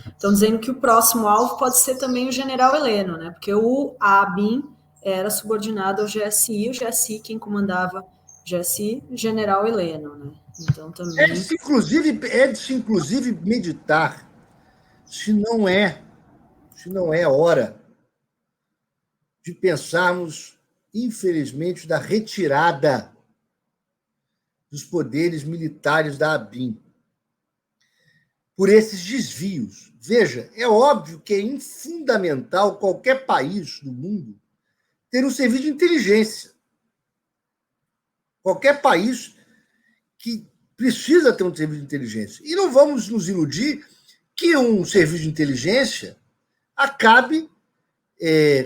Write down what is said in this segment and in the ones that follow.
Estão dizendo que o próximo alvo pode ser também o general Heleno, né? Porque a ABIN era subordinado ao GSI, o GSI, quem comandava o GSI, general Heleno, né? Então também... É de se inclusive meditar se não é hora de pensarmos, infelizmente, da retirada dos poderes militares da ABIN por esses desvios. Veja, é óbvio que é fundamental qualquer país do mundo ter um serviço de inteligência. Qualquer país que precisa ter um serviço de inteligência. E não vamos nos iludir que um serviço de inteligência acabe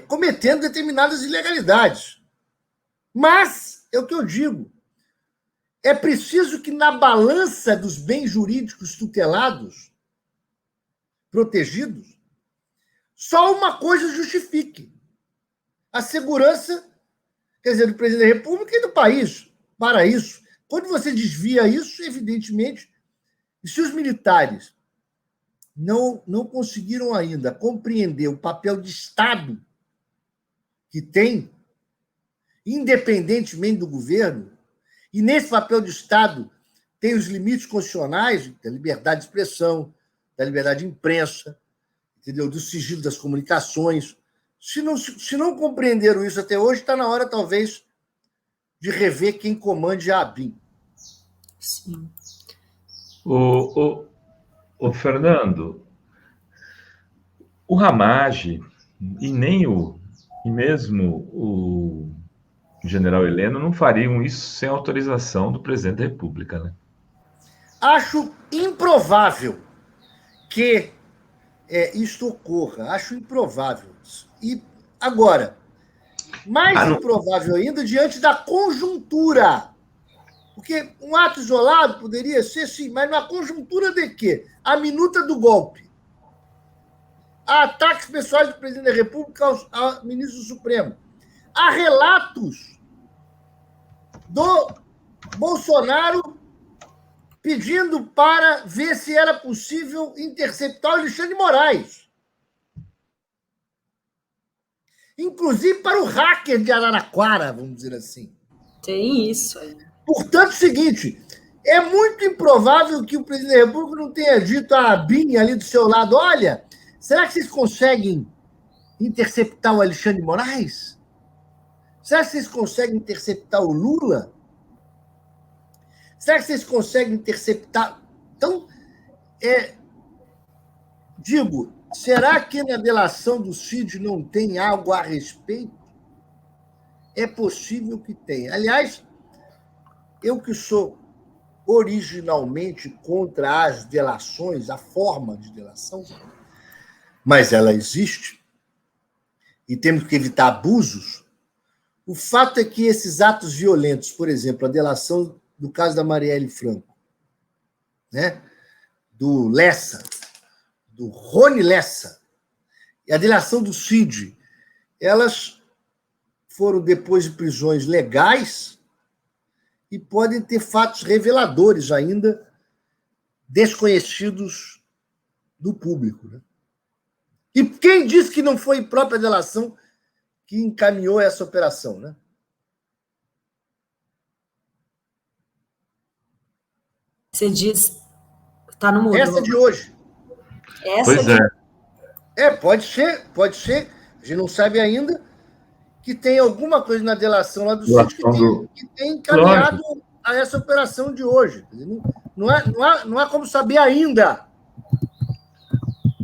cometendo determinadas ilegalidades. Mas, é o que eu digo, é preciso que na balança dos bens jurídicos tutelados, protegidos, só uma coisa justifique: a segurança, quer dizer, do presidente da República e do país. Para isso, quando você desvia isso, evidentemente, e se os militares não conseguiram ainda compreender o papel de Estado que tem, independentemente do governo, e nesse papel de Estado tem os limites constitucionais da liberdade de expressão, da liberdade de imprensa, entendeu? Do sigilo das comunicações. Se não compreenderam isso até hoje, está na hora, talvez, de rever quem comande a ABIN. Sim. O Fernando, o Ramage e mesmo o general Heleno não fariam isso sem autorização do presidente da República, né? Acho improvável que isto ocorra. Acho improvável. E agora, mais improvável ainda diante da conjuntura. Porque um ato isolado poderia ser, sim, mas na conjuntura de quê? A minuta do golpe. Há ataques pessoais do presidente da República ao ministro do Supremo. Há relatos do Bolsonaro pedindo para ver se era possível interceptar o Alexandre de Moraes. Inclusive para o hacker de Araraquara, vamos dizer assim. Tem isso aí. Portanto, é o seguinte, é muito improvável que o presidente da República não tenha dito à ABIN ali do seu lado: olha, será que vocês conseguem interceptar o Alexandre de Moraes? Será que vocês conseguem interceptar o Lula? Será que vocês conseguem interceptar? Então, digo, será que na delação do Cid não tem algo a respeito? É possível que tenha. Aliás, eu que sou originalmente contra as delações, a forma de delação, mas ela existe, e temos que evitar abusos. O fato é que esses atos violentos, por exemplo, a delação do caso da Marielle Franco, né? Do Lessa, do Rony Lessa, e a delação do Cid, elas foram depois de prisões legais e podem ter fatos reveladores ainda desconhecidos do público. Né? E quem disse que não foi própria delação que encaminhou essa operação? Né? Você diz... Está no mudo. Essa de hoje. Pois é. Pode ser. A gente não sabe ainda que tem alguma coisa na delação lá do Cid que tem encaminhado a essa operação de hoje. Não há como saber ainda.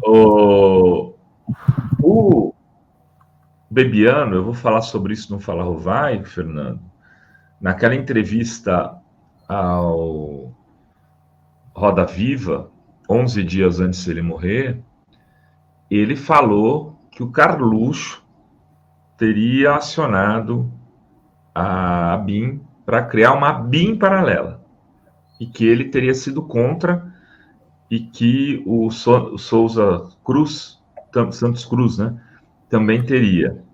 O Bebiano, eu vou falar sobre isso no Falar Vai, Fernando. Naquela entrevista ao Roda Viva, 11 dias antes de ele morrer, ele falou que o Carluxo teria acionado a ABIN para criar uma ABIN paralela e que ele teria sido contra e que o Souza Cruz, Santos Cruz, né, também teria.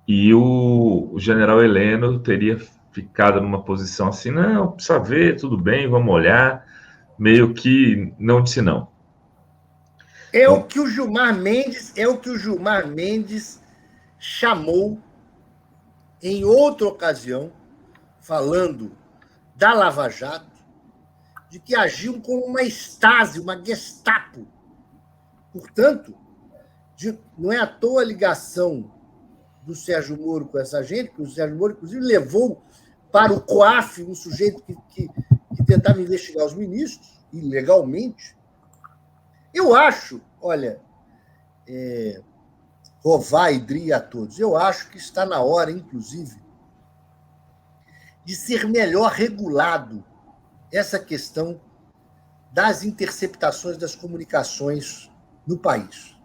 E o general Heleno teria ficado numa posição assim, não, precisa ver, tudo bem, vamos olhar, meio que não disse não. É o que o Gilmar Mendes chamou em outra ocasião, falando da Lava Jato, de que agiam como uma Stasi, uma Gestapo. Portanto, não é à toa a ligação do Sérgio Moro com essa gente, que o Sérgio Moro, inclusive, levou para o COAF um sujeito que tentava investigar os ministros, ilegalmente. Eu acho, olha, Rovai, Dri e a todos, eu acho que está na hora, inclusive, de ser melhor regulado essa questão das interceptações das comunicações no país.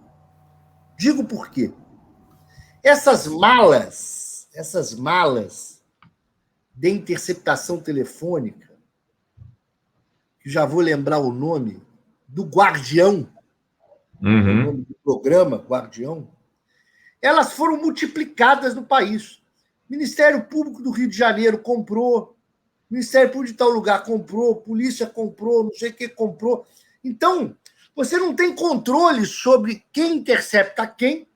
Digo por quê. Essas malas de interceptação telefônica, que já vou lembrar o nome, do Guardião, o nome do programa Guardião, elas foram multiplicadas no país. O Ministério Público do Rio de Janeiro comprou, o Ministério Público de tal lugar comprou, polícia comprou, não sei o que comprou. Então, você não tem controle sobre quem intercepta quem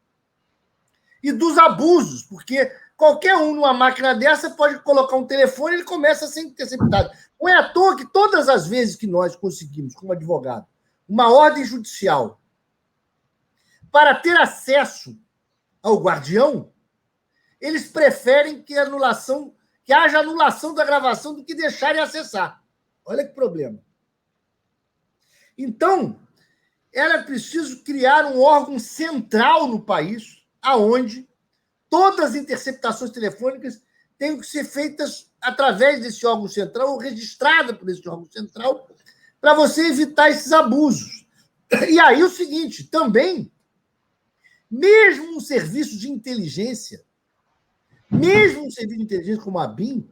e dos abusos, porque qualquer um numa máquina dessa pode colocar um telefone e ele começa a ser interceptado. Não é à toa que todas as vezes que nós conseguimos, como advogado, uma ordem judicial para ter acesso ao Guardião, eles preferem que haja anulação da gravação do que deixarem acessar. Olha que problema. Então, era preciso criar um órgão central no país, aonde todas as interceptações telefônicas têm que ser feitas através desse órgão central ou registradas por esse órgão central para você evitar esses abusos. E aí o seguinte, também, mesmo um serviço de inteligência, como a BIM,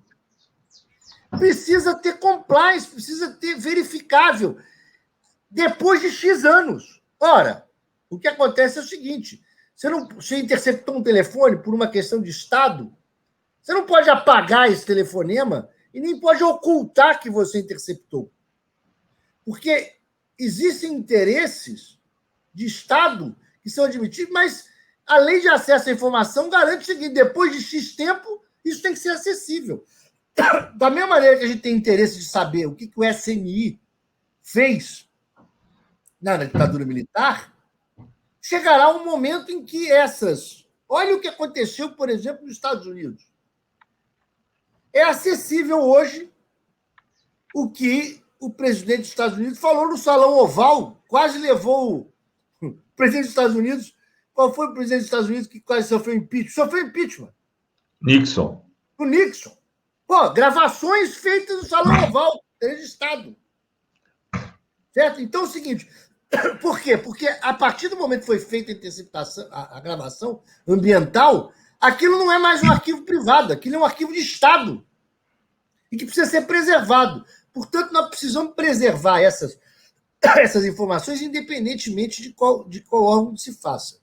precisa ter compliance, precisa ter verificável depois de X anos. Ora, o que acontece é o seguinte, você interceptou um telefone por uma questão de Estado, você não pode apagar esse telefonema e nem pode ocultar que você interceptou. Porque existem interesses de Estado que são admitidos, mas a lei de acesso à informação garante o seguinte, depois de X tempo, isso tem que ser acessível. Da mesma maneira que a gente tem interesse de saber o que o SNI fez na ditadura militar, chegará um momento em que essas... Olha o que aconteceu, por exemplo, nos Estados Unidos. É acessível hoje o que o presidente dos Estados Unidos falou no Salão Oval, quase levou o presidente dos Estados Unidos... Qual foi o presidente dos Estados Unidos que quase sofreu impeachment? Sofreu impeachment. Nixon. O Nixon. Pô, gravações feitas no Salão Oval, registrado. Certo? Então é o seguinte, por quê? Porque a partir do momento que foi feita a interceptação, a gravação ambiental, aquilo não é mais um arquivo privado, aquilo é um arquivo de Estado e que precisa ser preservado. Portanto, nós precisamos preservar essas informações, independentemente de qual órgão se faça.